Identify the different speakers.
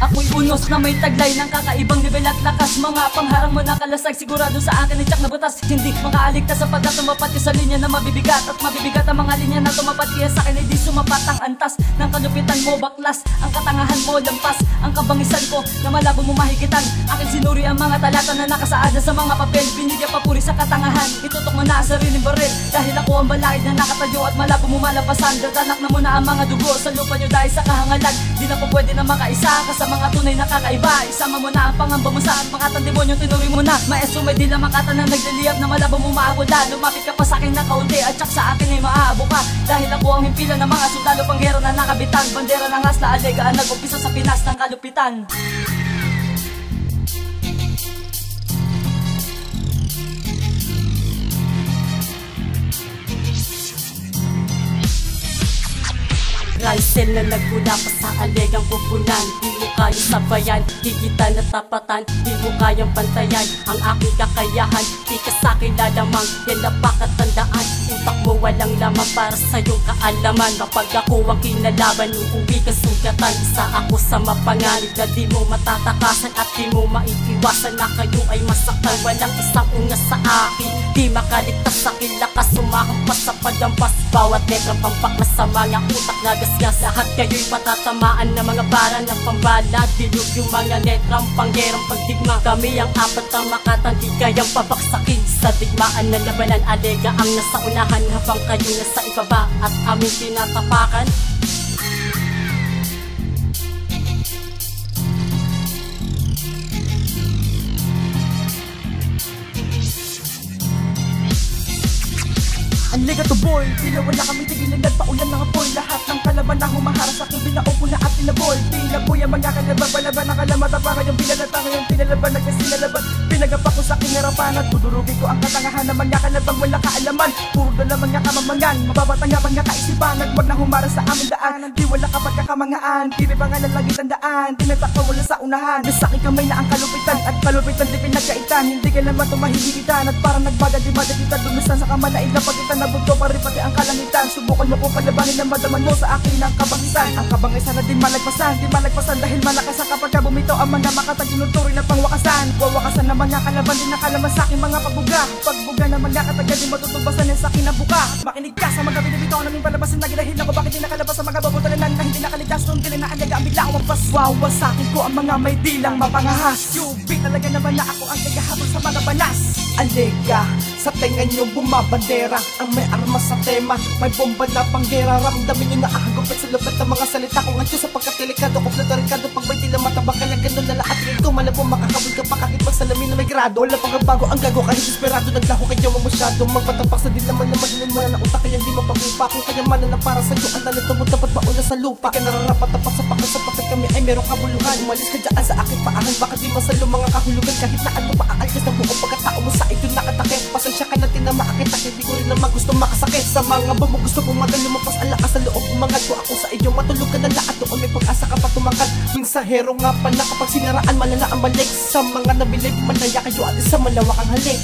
Speaker 1: Ako'y unos na may taglay ng kakaibang level at lakas. Mga pangharang mo na kalasag, sigurado sa akin ay tsak na butas. Hindi makaaligtas sapagkat tumapat ka sa linya na mabibigat. At mabibigat ang mga linya na tumapat, kaya sa akin ay di sumapat ang antas ng kalupitan mo baklas. Ang katangahan mo lampas, ang kabangisan ko na malabo mo mahigitan. Akin sinuri ang mga talata na nakasaad sa mga papel. Binigyan papuri sa katangahan, itutok mo na sa sariling baril. Dahil ako ang balakid na nakatayo at malabo mo malapasan. Dadanak na muna ang mga dugo sa lupa nyo dahil sa kahangalan. Di na po pwede na makaisa ka sa mga tunay na kakaiba. Isama mo na ang pangamba mo sa mga tandemonyo, tinuri mo na. Maestro may dila makata na nagliliyab na malabo mo maabulan. Lumapit ka pa sa akin na kaunti at tsak sa akin ay maaabo ka. Dahil ako ang himpilan ng mga sundalo panggero na nakabitan. Bandera ng asla alegaan nag-umpisa sa Pinas ng kalupitan.
Speaker 2: Raisel na nagmula pa sa alegang pupunan. Di mo kaya sabayan, di kita natapatan. Di mo kayang pantayan ang aking kakayahan. Di ka sa'kin lalamang, yan napakatandaan. Utak mo walang laman para sa iyong kaalaman. Kapag ako ang kinalaban, uuwi ka sugatan. Isa ako sa mapanganib na di mo matatakasan. At di mo maiiwasan na kayo ay masaktan. Walang isang unga sa akin, di makaligtas sa akin. Lakas sumahampas sa paglampas. Bawat letrang pampaklas sa mga utak na gasgas. Lahat kayo'y patatamaan ng mga bara ng pambala. Dilog yung mga letrang panggerang pagdigma. Kami ang apat ang makatan, di kayang pabaksakin. Sa digmaan na labanan, alega ang nasa unahan. Habang kayo nasa ibaba at aming tinatapakan.
Speaker 3: Ang liga to boy, tila wala kami tigilan, nagpaulan ng apoy. Lahat ng kalaban na humaharap sa akin, binaupo na at tinaboy. Tila boy ang mga kalaban, palaban ang kalamata. Pa kayong pinalata, ngayong tinalaban, nagkasinalaban. Pinagapa ko sa aking harapan at tudurugi ko ang katangahan ng mga kalabang wala kaalaman. Puro na mga kamamangan, mababatang ang mga kaisipan. Nagwag na humara sa aming daan, di wala kapag kakamangaan. Di pangalan lagi tandaan, tinataka wala sa unahan. Nasa aking kamay na ang kalupitan, at kalupitan di pinagkaitan. Hindi ka naman tumahihigitan, at parang nagbaga di madagitan. Dumisan sa kamalain na pagitan, nabugto pa rin pati ang kalangitan. Subukan mo po palabanin ang madaman mo sa akin ang kabangisan. Ang kabangisan na di malagpasan dahil malakas ang kapag bumitaw ang mga makatag inuturing na pangwakasan. Wawakasan ng mga kalaban din nakalaman sa aking mga pagbuga. Pagbuga ng mga kataga di matutubasan yan sa akin na buka. Makinig ka sa mga binibitaw naming palabasin na ginahil ako. Bakit di nakalabas sa mga babutalanan na hindi nakaligtas nung din na alaga ang bigla umampas. Wawasakin ko ang mga may dilang mapangahas. UV talaga naman na ako ang tagahabol sa mga balas. Alega, sa tenga nyo bumabandera. Ang may armas sa tema, may bomba na panggera. Ramdamin nyo na ahagupit sa lupit ng mga salita kong ancho. Sapagkat delikado, kompletarikado. Pag may tila matabang kaya ganun na lahat rito. Malabo makakabul ka pa kahit magsalamin na may grado. Wala pang bago ang gago kahit desperado. Naglaho kayo mo masyado. Magpatapak sa din naman na maginin mo na utak. Kaya di mapagupa kung kayamanan na para sa'yo. Ang talento mo dapat mauna sa lupa. Di ka nararapat tapat sa pakin sapagkat kami ay merong kabuluhan. Umalis ka dyan sa aking paahan. Baka di masalo mga kahulugan. Kahit na ano maaalkas ng buong pagkatao mo sa ito nakatakip. Pasensya ka na tinama akit-akit. Di ko rin naman gusto makasakit. Sa mga bamo gusto pumagal lumampas ang lakas sa loob. Umangat ko ako sa iyo. Matulog ka na lahat doon. May pag-asa ka pa tumagal. Minsahero nga pala kapag sinaraan malala ang balik. Sa mga nabilib malaya kayo alis sa malawak ang halik.